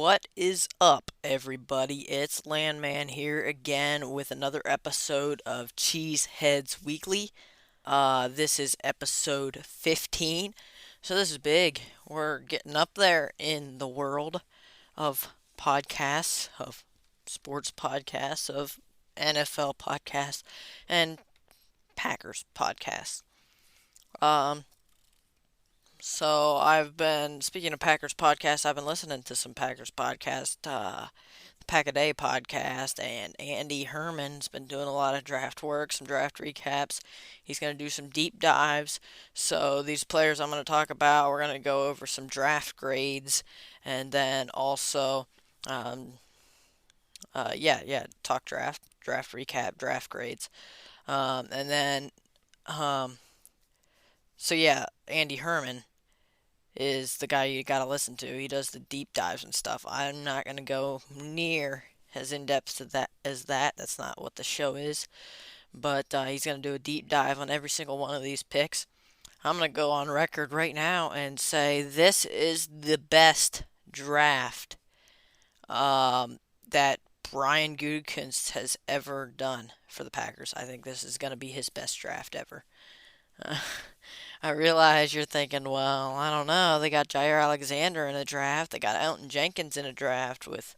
What is up, everybody? It's Landman here again with another episode of Cheeseheadz Weekly. This is episode 15, so this is big. We're getting up there in the world of podcasts, of sports podcasts, of NFL podcasts, and Packers podcasts. Um, So I've been speaking of Packers podcasts. I've been listening to some Packers podcast, the Pack a Day podcast, and Andy Herman's been doing a lot of draft work, some draft recaps. He's going to do some deep dives. So these players I'm going to talk about, we're going to go over some draft grades, and then also, um, talk draft recap, draft grades, and then, um, Andy Herman is the guy you gotta listen to. He does the deep dives and stuff. I'm not gonna go near as in depth to that as that. That's not what the show is. But he's gonna do a deep dive on every single one of these picks. I'm gonna go on record right now and say this is the best draft that Brian Gutekunst has ever done for the Packers. I think this is gonna be his best draft ever. Uh, I realize you're thinking, well, I don't know. They got Jair Alexander in a draft. They got Elton Jenkins in a draft with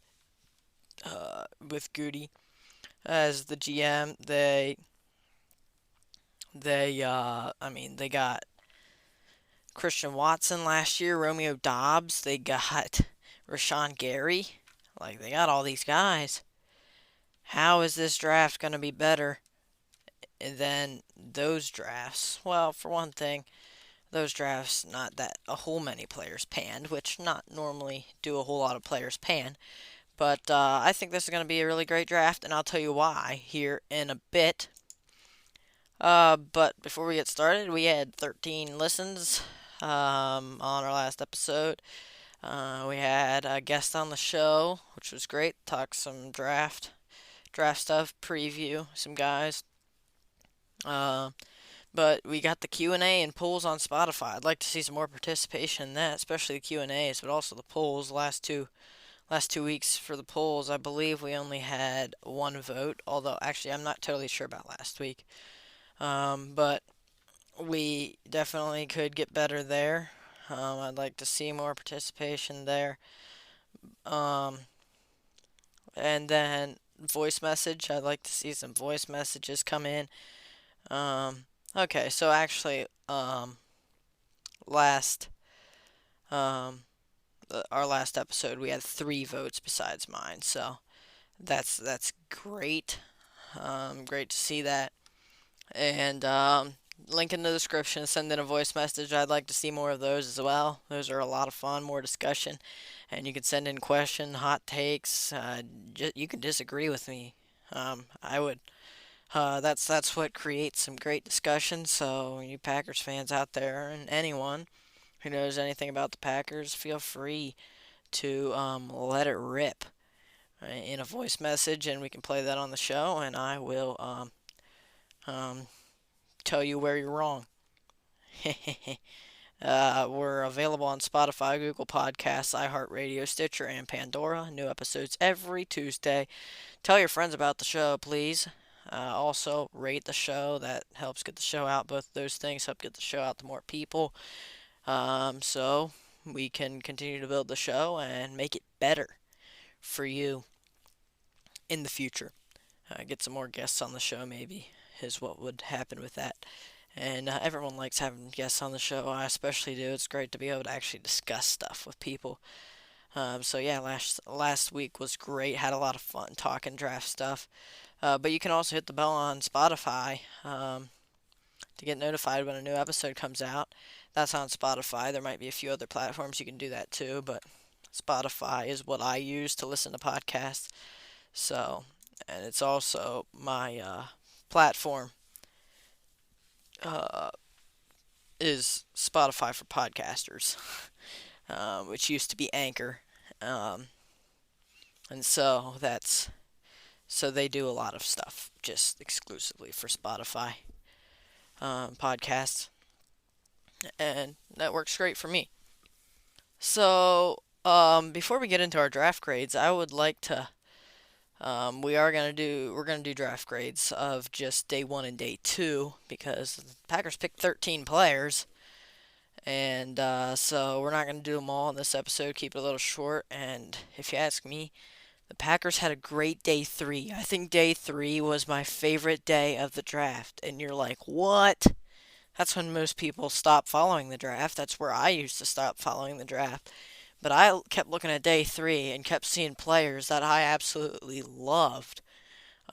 Gutey as the GM. They got Christian Watson last year, Romeo Dobbs. They got Rashawn Gary. Like they got all these guys. How is this draft gonna be better than those drafts? Well, for one thing, those drafts, not that a whole many players panned, which not normally do a whole lot of players pan. But I think this is going to be a really great draft, and I'll tell you why here in a bit. But before we get started, we had 13 listens on our last episode. We had a guest on the show, which was great. Talked some draft stuff, preview some guys. Uh, But we got the Q&A and polls on Spotify. I'd like to see some more participation in that, especially the Q&As, but also the polls. Last two weeks for the polls, I believe we only had one vote. Although actually, I'm not totally sure about last week. But we definitely could get better there. I'd like to see more participation there. Um, and then voice message. I'd like to see some voice messages come in. Okay, so actually, last um our last episode we had three votes besides mine, so that's great. Great to see that. And link in the description. Send in a voice message. I'd like to see more of those as well. Those are a lot of fun, more discussion, and you can send in question, hot takes. You can disagree with me. I would. That's what creates some great discussion. So you Packers fans out there and anyone who knows anything about the Packers, feel free to let it rip in a voice message, and we can play that on the show, and I will um, tell you where you're wrong. We're available on Spotify, Google Podcasts, iHeartRadio, Stitcher, and Pandora. New episodes every Tuesday. Tell your friends about the show, please. Also, rate the show. That helps get the show out. Both of those things help get the show out to more people. So we can continue to build the show and make it better for you in the future. Get some more guests on the show, maybe, is what would happen with that. And everyone likes having guests on the show. I especially do. It's great to be able to actually discuss stuff with people. So yeah, last week was great. Had a lot of fun talking draft stuff. But you can also hit the bell on Spotify to get notified when a new episode comes out. That's on Spotify. There might be a few other platforms you can do that too, but Spotify is what I use to listen to podcasts. So, and it's also my platform uh, is Spotify for podcasters, which used to be Anchor, um, and so they do a lot of stuff just exclusively for Spotify podcasts, and that works great for me. So Before we get into our draft grades, I would like to. We're gonna do draft grades of just day one and day two because the Packers picked 13 players, and so we're not gonna do them all in this episode. Keep it a little short. And if you ask me, the Packers had a great day three. I think day three was my favorite day of the draft. And you're like, what? That's when most people stop following the draft. That's where I used to stop following the draft. But I kept looking at day three and kept seeing players that I absolutely loved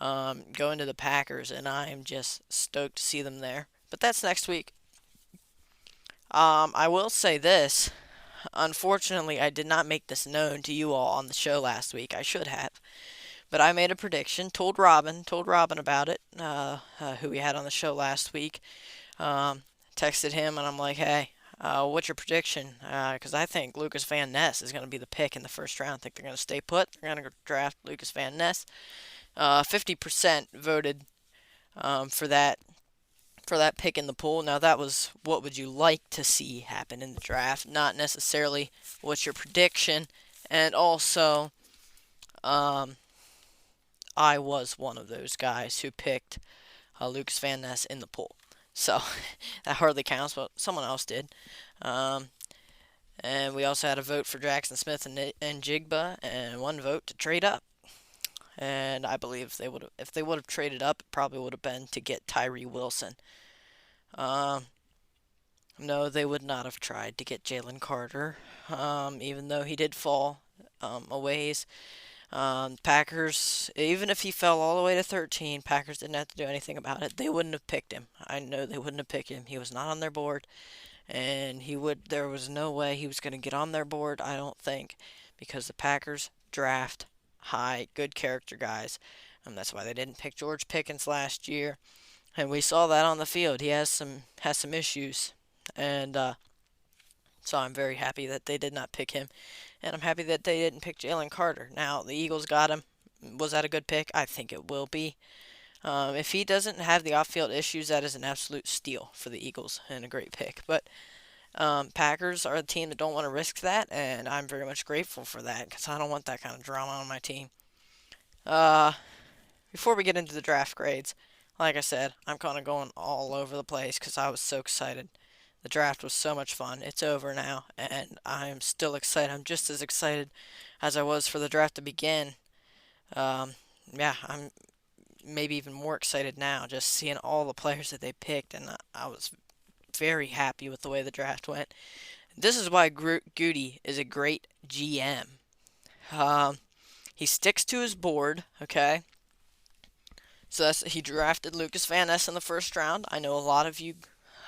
going to the Packers, and I am just stoked to see them there. But that's next week. I will say this. Unfortunately, I did not make this known to you all on the show last week. I should have. But I made a prediction, told Robin about it, who we had on the show last week. Texted him, and I'm like, hey, what's your prediction? Because I think Lucas Van Ness is going to be the pick in the first round. I think they're going to stay put. They're going to draft Lucas Van Ness. 50% voted for that pick in the poll. Now that was what would you like to see happen in the draft, not necessarily what's your prediction. And also, um, I was one of those guys who picked Lucas Van Ness in the poll. So that hardly counts, but someone else did. Um, and we also had a vote for Jackson Smith and Jigba, and one vote to trade up. And I believe if they would have traded up, it probably would have been to get Tyree Wilson. Um, no, they would not have tried to get Jalen Carter, even though he did fall a ways. Packers, even if he fell all the way to 13, Packers didn't have to do anything about it. They wouldn't have picked him. I know they wouldn't have picked him. He was not on their board, and there was no way he was going to get on their board, I don't think, because the Packers draft high, good character guys. That's why they didn't pick George Pickens last year, and we saw that on the field. He has some issues, and so I'm very happy that they did not pick him, and I'm happy that they didn't pick Jalen Carter. Now the Eagles got him. Was that a good pick? I think it will be. If he doesn't have the off-field issues, that is an absolute steal for the Eagles and a great pick. But Packers are a team that don't want to risk that, and I'm very much grateful for that because I don't want that kind of drama on my team. Uh, Before we get into the draft grades, like I said, I'm kind of going all over the place because I was so excited. The draft was so much fun. It's over now, and I'm still excited. I'm just as excited as I was for the draft to begin. Um, yeah, I'm maybe even more excited now just seeing all the players that they picked, and I was very happy with the way the draft went. This is why Gutey is a great GM. Um, he sticks to his board, okay? So he drafted Lucas Van Ness in the first round. I know a lot of you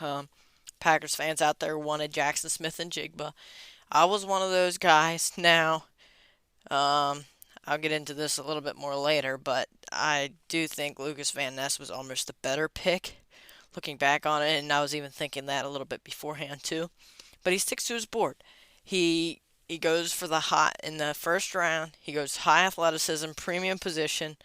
um, Packers fans out there wanted Jackson Smith and Jigba. I was one of those guys. Now, I'll get into this a little bit more later, but I do think Lucas Van Ness was almost a better pick looking back on it, and I was even thinking that a little bit beforehand too. But he sticks to his board. He goes for the hot in the first round. He goes high athleticism, premium position.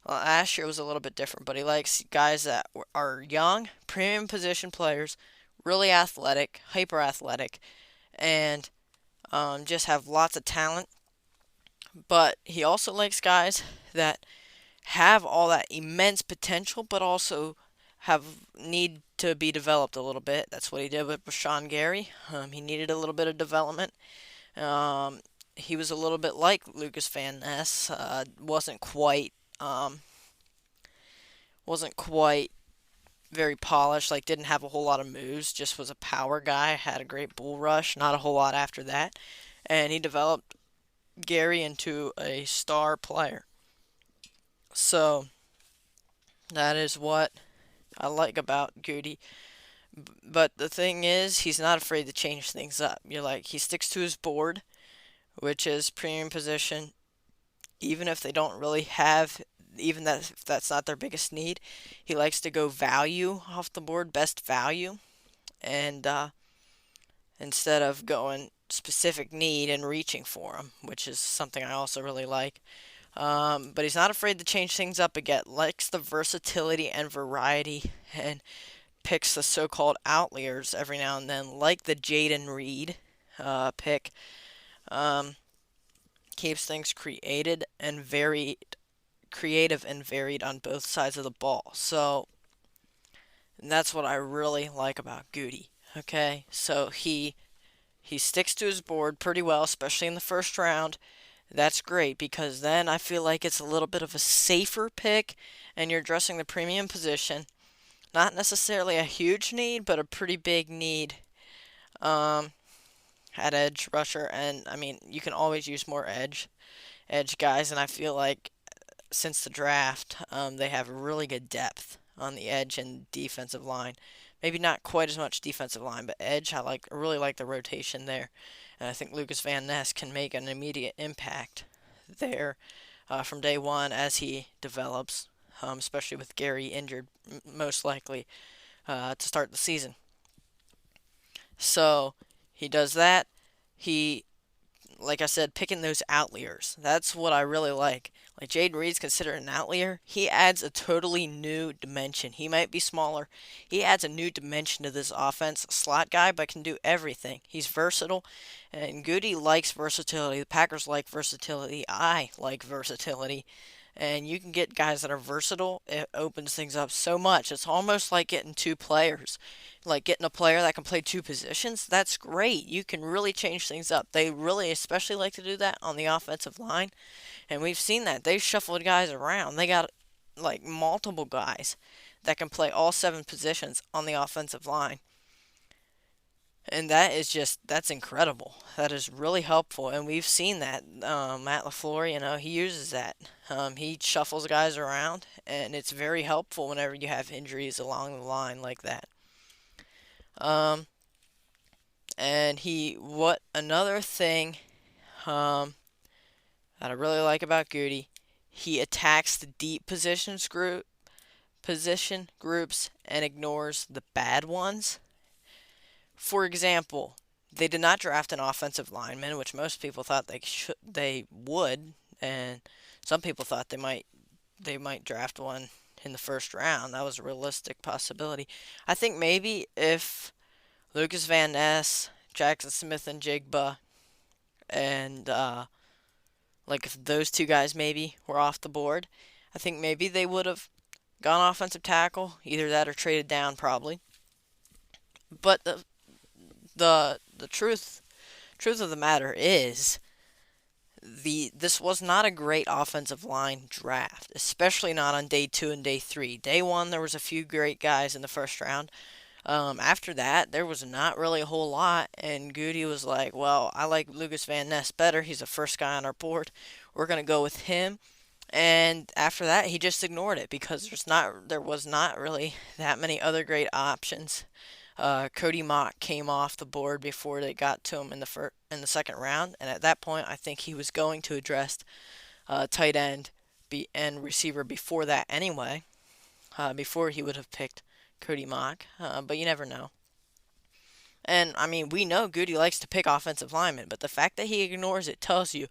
Well, last year was a little bit different, but he likes guys that are young, premium position players, really athletic, hyper athletic, and just have lots of talent. But he also likes guys that have all that immense potential, but also have need to be developed a little bit. That's what he did with Rashawn Gary. He needed a little bit of development. Um, he was a little bit like Lucas Van Ness. Um, wasn't quite very polished. Like didn't have a whole lot of moves. Just was a power guy. Had a great bull rush. Not a whole lot after that. And he developed Gary into a star player. So that is what I like about Gutey. But the thing is, he's not afraid to change things up. You're like, he sticks to his board, which is premium position, even if they don't really have, even that if that's not their biggest need. He likes to go value off the board, best value, and instead of going specific need and reaching for them, which is something I also really like. But he's not afraid to change things up again. Likes the versatility and variety, and picks the so-called outliers every now and then, like the Jaden Reed pick. Um, keeps things creative and varied on both sides of the ball. So that's what I really like about Gutey. Okay, so he sticks to his board pretty well, especially in the first round. That's great because then I feel like it's a little bit of a safer pick, and you're addressing the premium position. Not necessarily a huge need, but a pretty big need um, at edge rusher. And I mean, you can always use more edge guys, and I feel like since the draft, they have really good depth on the edge and defensive line. Maybe not quite as much defensive line, but edge. I really like the rotation there, and I think Lucas Van Ness can make an immediate impact there from day one as he develops, especially with Gary injured most likely to start the season. So he does that. He like I said, picking those outliers. That's what I really like. Like Jaden Reed's considered an outlier. He adds a totally new dimension. He might be smaller. He adds a new dimension to this offense. Slot guy, but can do everything. He's versatile, and Gutey likes versatility. The Packers like versatility. I like versatility. And you can get guys that are versatile. It opens things up so much. It's almost like getting two players. Like getting a player that can play two positions. That's great. You can really change things up. They really especially like to do that on the offensive line. And we've seen that. They've shuffled guys around. They got like multiple guys that can play all seven positions on the offensive line. And that's incredible. That is really helpful, and we've seen that. Matt LaFleur, he uses that. He shuffles guys around, and it's very helpful whenever you have injuries along the line like that. Um, and what another thing that I really like about Gutey, he attacks the deep position groups and ignores the bad ones. For example, they did not draft an offensive lineman, which most people thought they would, and some people thought they might draft one in the first round. That was a realistic possibility. I think maybe if Lucas Van Ness, Jackson Smith, and Jigba, and like if those two guys maybe were off the board, I think maybe they would have gone offensive tackle, either that or traded down probably. But the truth of the matter is this was not a great offensive line draft, especially not on day 2 and day 3. Day 1 there was a few great guys in the first round. After that there was not really a whole lot, and Gutey was like, well, I like Lucas Van Ness better. He's the first guy on our board. We're gonna go with him. And after that, he just ignored it because there was not really that many other great options. Cody Mock came off the board before they got to him in the second round, and at that point, I think he was going to address tight end and receiver before that anyway. Before he would have picked Cody Mock, but you never know. And I mean, we know Gutey likes to pick offensive linemen, but the fact that he ignores it tells you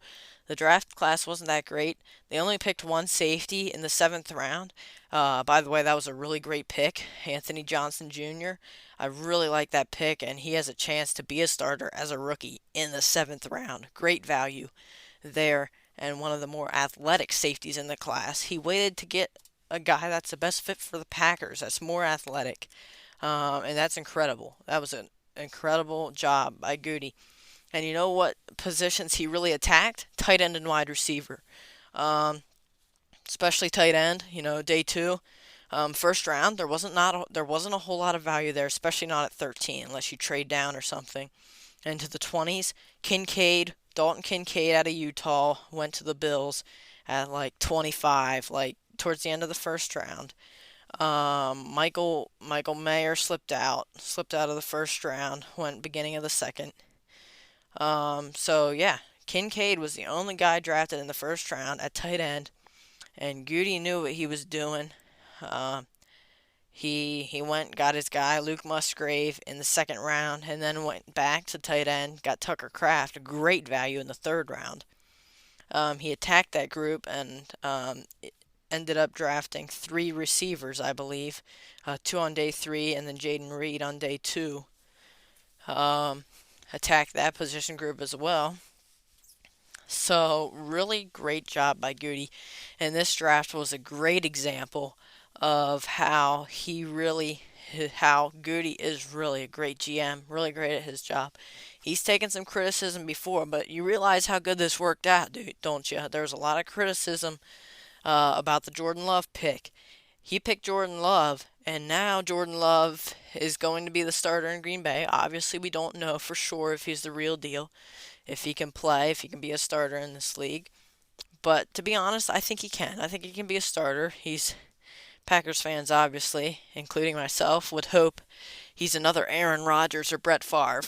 the draft class wasn't that great. They only picked one safety in the 7th round. By the way, that was a really great pick, Anthony Johnson Jr. I really like that pick, and he has a chance to be a starter as a rookie in the 7th round. Great value there, and one of the more athletic safeties in the class. He waited to get a guy that's the best fit for the Packers, that's more athletic, and that's incredible. That was an incredible job by Gutey. And you know what positions he really attacked? Tight end and wide receiver. Especially tight end, day 2. First round, there wasn't a whole lot of value there, especially not at 13, unless you trade down or something. Into the 20s, Dalton Kincaid out of Utah went to the Bills at like 25, like towards the end of the first round. Michael Mayer slipped out of the first round, went beginning of the second. So yeah, Kincaid was the only guy drafted in the first round at tight end, and Gutey knew what he was doing. He went got his guy Luke Musgrave in the second round, and then went back to tight end, got Tucker Kraft, a great value in the third round. He attacked that group and ended up drafting 3 receivers, I believe, 2 on day 3, and then Jaden Reed on day 2. Attacked that position group as well. So, really great job by Gutey. And this draft was a great example of how Gutey is really a great GM, really great at his job. He's taken some criticism before, but you realize how good this worked out, dude, don't you? There was a lot of criticism about the Jordan Love pick. He picked Jordan Love, and now Jordan Love is going to be the starter in Green Bay. Obviously, we don't know for sure if he's the real deal, if he can play, if he can be a starter in this league. But to be honest, I think he can. I think he can be a starter. Packers fans, obviously, including myself, would hope he's another Aaron Rodgers or Brett Favre.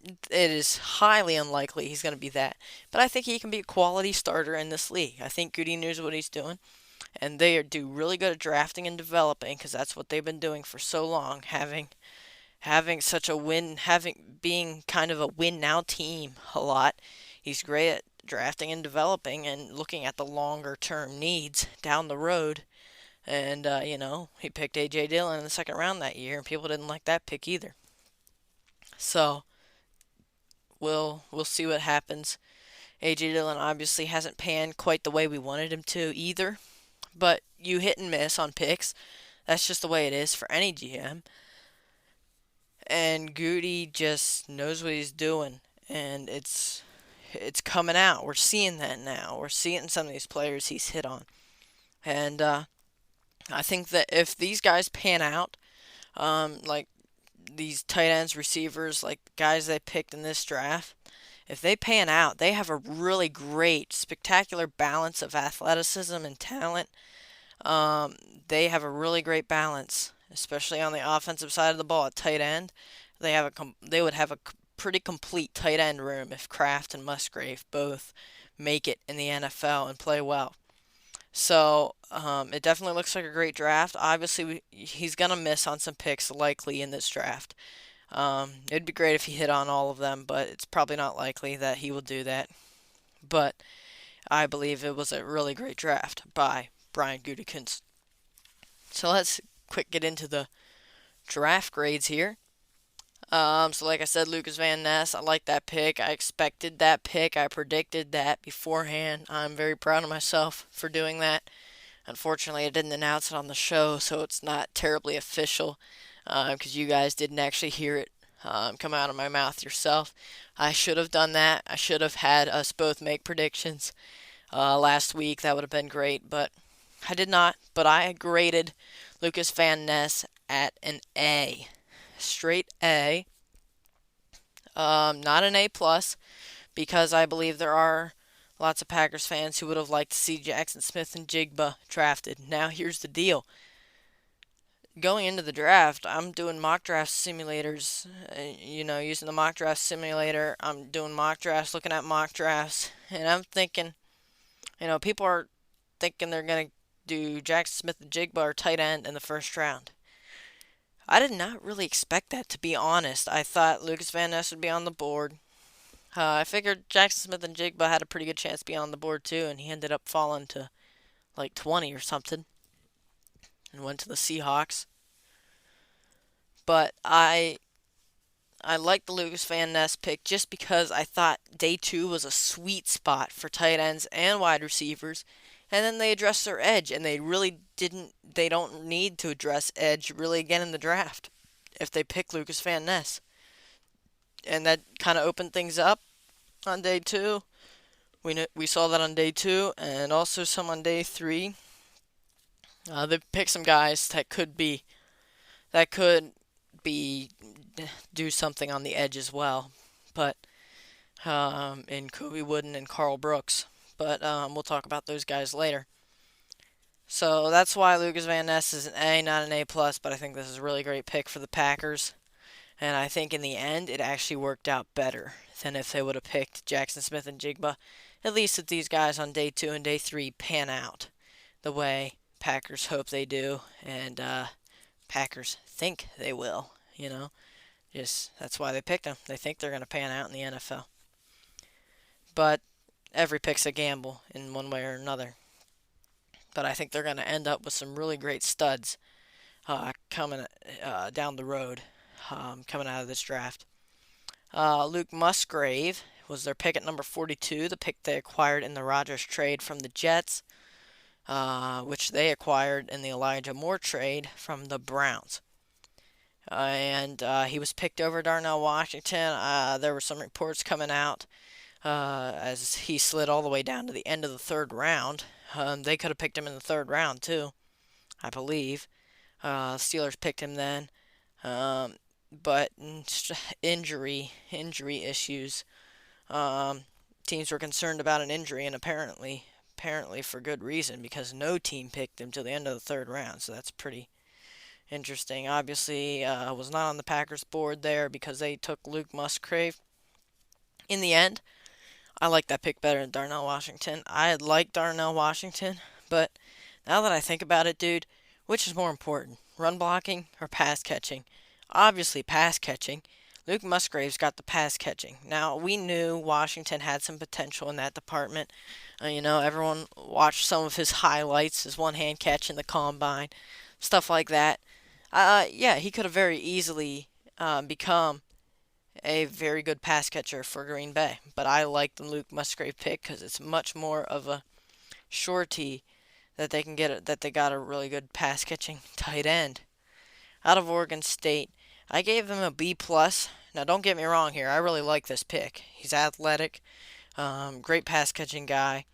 It is highly unlikely he's going to be that. But I think he can be a quality starter in this league. I think Goody knows what he's doing. And do really good at drafting and developing because that's what they've been doing for so long, having such a win, having being kind of a win now team a lot. He's great at drafting and developing and looking at the longer term needs down the road. And he picked A.J. Dillon in the second round that year, and people didn't like that pick either. So we'll see what happens. A.J. Dillon obviously hasn't panned quite the way we wanted him to either, but you hit and miss on picks. That's just the way it is for any GM. And Gutey just knows what he's doing, and it's coming out. We're seeing that now. We're seeing some of these players he's hit on, and I think that if these guys pan out, like these tight ends, receivers, like guys they picked in this draft, if they pan out, they have a really great, spectacular balance of athleticism and talent. They have a really great balance, especially on the offensive side of the ball at tight end. They would have a pretty complete tight end room if Kraft and Musgrave both make it in the NFL and play well. So it definitely looks like a great draft. Obviously, he's gonna miss on some picks likely in this draft. It'd be great if he hit on all of them, but it's probably not likely that he will do that. But I believe it was a really great draft by Brian Gutekunst. So let's quick get into the draft grades here. So like I said, Lucas Van Ness, I like that pick. I expected that pick. I predicted that beforehand. I'm very proud of myself for doing that. Unfortunately, I didn't announce it on the show, so it's not terribly official because you guys didn't actually hear it come out of my mouth yourself. I should have done that. I should have had us both make predictions last week. That would have been great, but I did not. But I graded Lucas Van Ness at an A. Straight A. Not an A plus, because I believe there are lots of Packers fans who would have liked to see Jackson Smith and Jigba drafted. Now here's the deal. Going into the draft, I'm doing mock draft simulators, using the mock draft simulator. I'm doing mock drafts, looking at mock drafts, and I'm thinking, people are thinking they're going to do Jackson Smith and Jigba or tight end in the first round. I did not really expect that, to be honest. I thought Lucas Van Ness would be on the board. I figured Jackson Smith and Jigba had a pretty good chance to be on the board too, and he ended up falling to like 20 or something and went to the Seahawks. But I liked the Lucas Van Ness pick just because I thought day 2 was a sweet spot for tight ends and wide receivers. And then they addressed their edge, and they don't need to address edge really again in the draft if they pick Lucas Van Ness. And that kind of opened things up on day 2. We saw that on day 2, and also some on day 3. They picked some guys that could do something on the edge as well, but in Kobe Wooden and Carl Brooks. But we'll talk about those guys later. So that's why Lucas Van Ness is an A, not an A plus. But I think this is a really great pick for the Packers, and I think in the end it actually worked out better than if they would have picked Jackson Smith and Jigba. At least if these guys on day 2 and day 3 pan out the way Packers hope they do, and Packers think they will. That's why they picked them. They think they're going to pan out in the NFL. But every pick's a gamble in one way or another. But I think they're going to end up with some really great studs coming down the road, coming out of this draft. Luke Musgrave was their pick at number 42, the pick they acquired in the Rodgers trade from the Jets, which they acquired in the Elijah Moore trade from the Browns. And he was picked over Darnell Washington. There were some reports coming out as he slid all the way down to the end of the third round. They could have picked him in the third round, too, I believe. Steelers picked him then. But injury issues. Teams were concerned about an injury, and apparently for good reason, because no team picked him till the end of the third round. So that's pretty interesting. Obviously, was not on the Packers board there because they took Luke Musgrave. In the end, I like that pick better than Darnell Washington. I like Darnell Washington, but now that I think about it, dude, which is more important, run blocking or pass catching? Obviously, pass catching. Luke Musgrave's got the pass catching. Now, we knew Washington had some potential in that department. Everyone watched some of his highlights, his one-hand catch in the combine, stuff like that. Yeah, he could have very easily become a very good pass catcher for Green Bay. But I like the Luke Musgrave pick because it's much more of a surety that they can get that they got a really good pass catching tight end. Out of Oregon State, I gave him a B plus. Now don't get me wrong here, I really like this pick. He's athletic, great pass catching guy,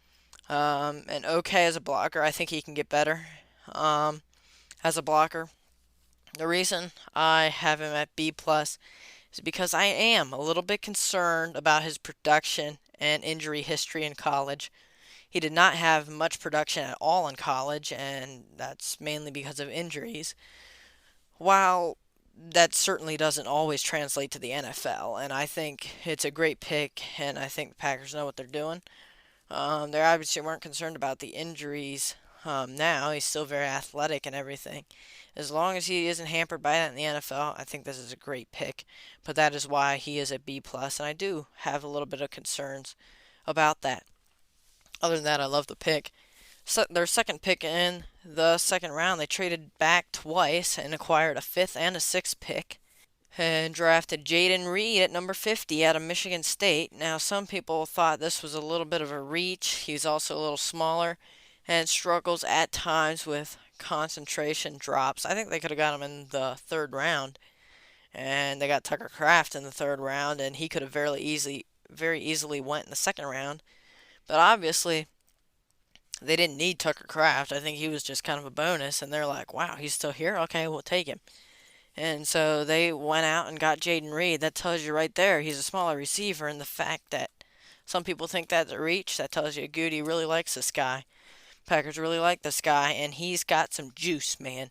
and okay as a blocker. I think he can get better as a blocker. The reason I have him at B plus is because I am a little bit concerned about his production and injury history in college. He did not have much production at all in college, and that's mainly because of injuries. While that certainly doesn't always translate to the NFL, and I think it's a great pick, and I think the Packers know what they're doing. They obviously weren't concerned about the injuries now. He's still very athletic and everything. As long as he isn't hampered by that in the NFL, I think this is a great pick. But that is why he is a B plus, and I do have a little bit of concerns about that. Other than that, I love the pick. So their second pick in the second round, they traded back twice and acquired a fifth and a sixth pick and drafted Jaden Reed at number 50 out of Michigan State. Now, some people thought this was a little bit of a reach. He's also a little smaller and struggles at times with concentration drops. I think they could have got him in the third round, and they got Tucker Kraft in the third round, and he could have very easily went in the second round. But obviously, they didn't need Tucker Kraft. I think he was just kind of a bonus, and they're like, wow, he's still here? Okay, we'll take him. And so they went out and got Jaden Reed. That tells you right there he's a smaller receiver, and the fact that some people think that's a reach, that tells you Gutey really likes this guy. Packers really like this guy, and he's got some juice, man.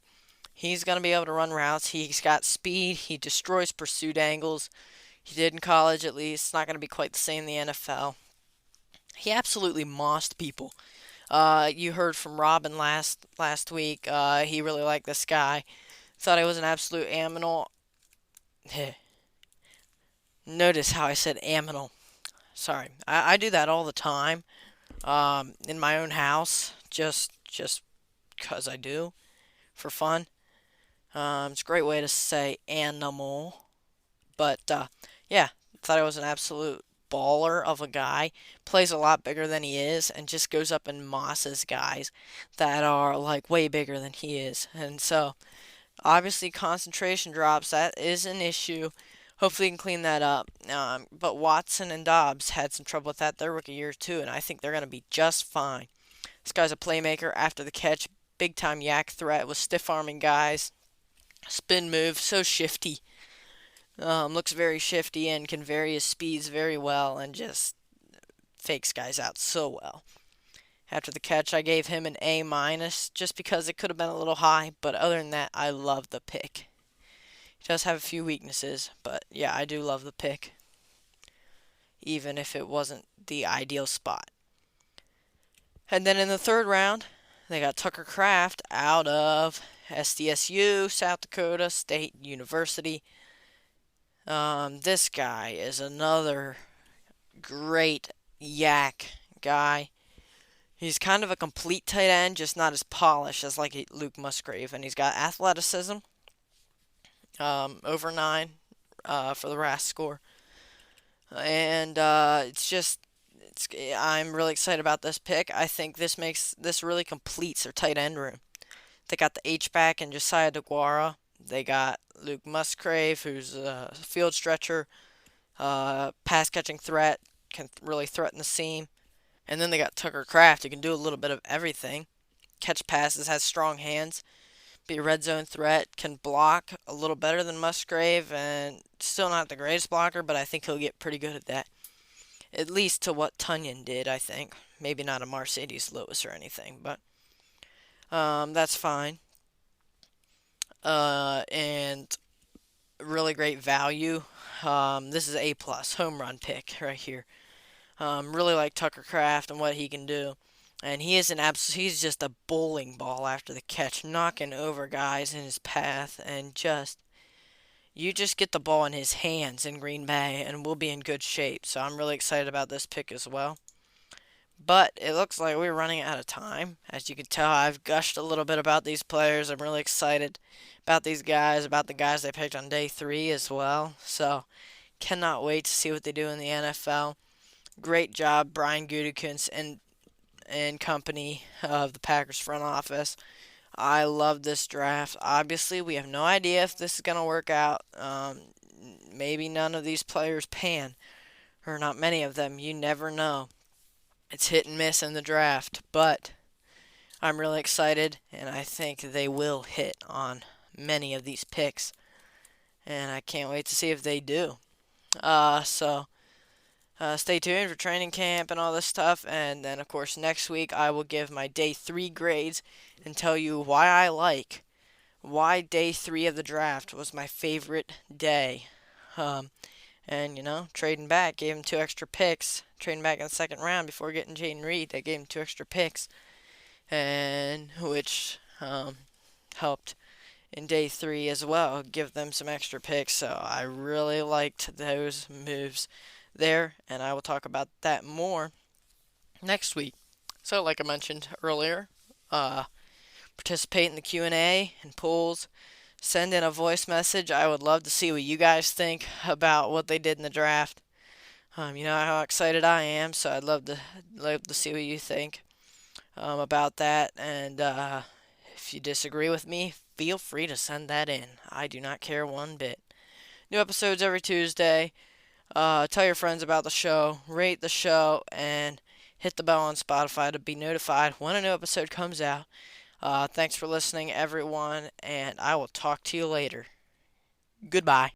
He's going to be able to run routes. He's got speed. He destroys pursuit angles. He did in college, at least. It's not going to be quite the same in the NFL. He absolutely mossed people. You heard from Robin last week. He really liked this guy. Thought he was an absolute aminal. Notice how I said aminal. Sorry. I do that all the time in my own house. Just because I do. For fun. It's a great way to say animal. But, yeah. Thought he was an absolute baller of a guy, plays a lot bigger than he is, and just goes up and mosses guys that are like way bigger than he is. And so obviously concentration drops, that is an issue. Hopefully he can clean that up. But Watson and Dobbs had some trouble with that their rookie year too, and I think they're going to be just fine. This guy's a playmaker after the catch, big time yak threat with stiff arming guys, spin move, so shifty. Looks very shifty and can vary his speeds very well and just fakes guys out so well. After the catch, I gave him an A minus just because it could have been a little high, but other than that, I love the pick. He does have a few weaknesses, but yeah, I do love the pick, even if it wasn't the ideal spot. And then in the third round, they got Tucker Kraft out of SDSU, South Dakota State University. This guy is another great yak guy. He's kind of a complete tight end, just not as polished as like Luke Musgrave. And he's got athleticism, over 9 for the RAS score. And I'm really excited about this pick. I think this really completes their tight end room. They got the H-back and Josiah DeGuara. They got Luke Musgrave, who's a field stretcher, pass catching threat, can really threaten the seam. And then they got Tucker Kraft, who can do a little bit of everything. Catch passes, has strong hands, be a red zone threat, can block a little better than Musgrave, and still not the greatest blocker, but I think he'll get pretty good at that. At least to what Tunyon did, I think. Maybe not a Mercedes Lewis or anything, but that's fine. And really great value. This is A plus home run pick right here. Really like Tucker Kraft and what he can do. And he's just a bowling ball after the catch, knocking over guys in his path, and you just get the ball in his hands in Green Bay, and we'll be in good shape. So I'm really excited about this pick as well. But it looks like we're running out of time. As you can tell, I've gushed a little bit about these players. I'm really excited about these guys, about the guys they picked on day 3 as well. So cannot wait to see what they do in the NFL. Great job, Brian Gutekunst and company of the Packers front office. I love this draft. Obviously, we have no idea if this is going to work out. Maybe none of these players pan, or not many of them. You never know. It's hit and miss in the draft, but I'm really excited, and I think they will hit on many of these picks, and I can't wait to see if they do. Stay tuned for training camp and all this stuff. And then, of course, next week I will give my day 3 grades and tell you why day 3 of the draft was my favorite day. And, trading back, gave him 2 extra picks. Trading back in the second round before getting Jaden Reed, they gave him 2 extra picks. And which helped in day 3 as well, give them some extra picks. So I really liked those moves there, and I will talk about that more next week. So, like I mentioned earlier, participate in the Q&A and polls. Send in a voice message. I would love to see what you guys think about what they did in the draft. You know how excited I am, so I'd love to see what you think about that. And if you disagree with me, feel free to send that in. I do not care one bit. New episodes every Tuesday. Tell your friends about the show, rate the show, and hit the bell on Spotify to be notified when a new episode comes out. Thanks for listening, everyone, and I will talk to you later. Goodbye.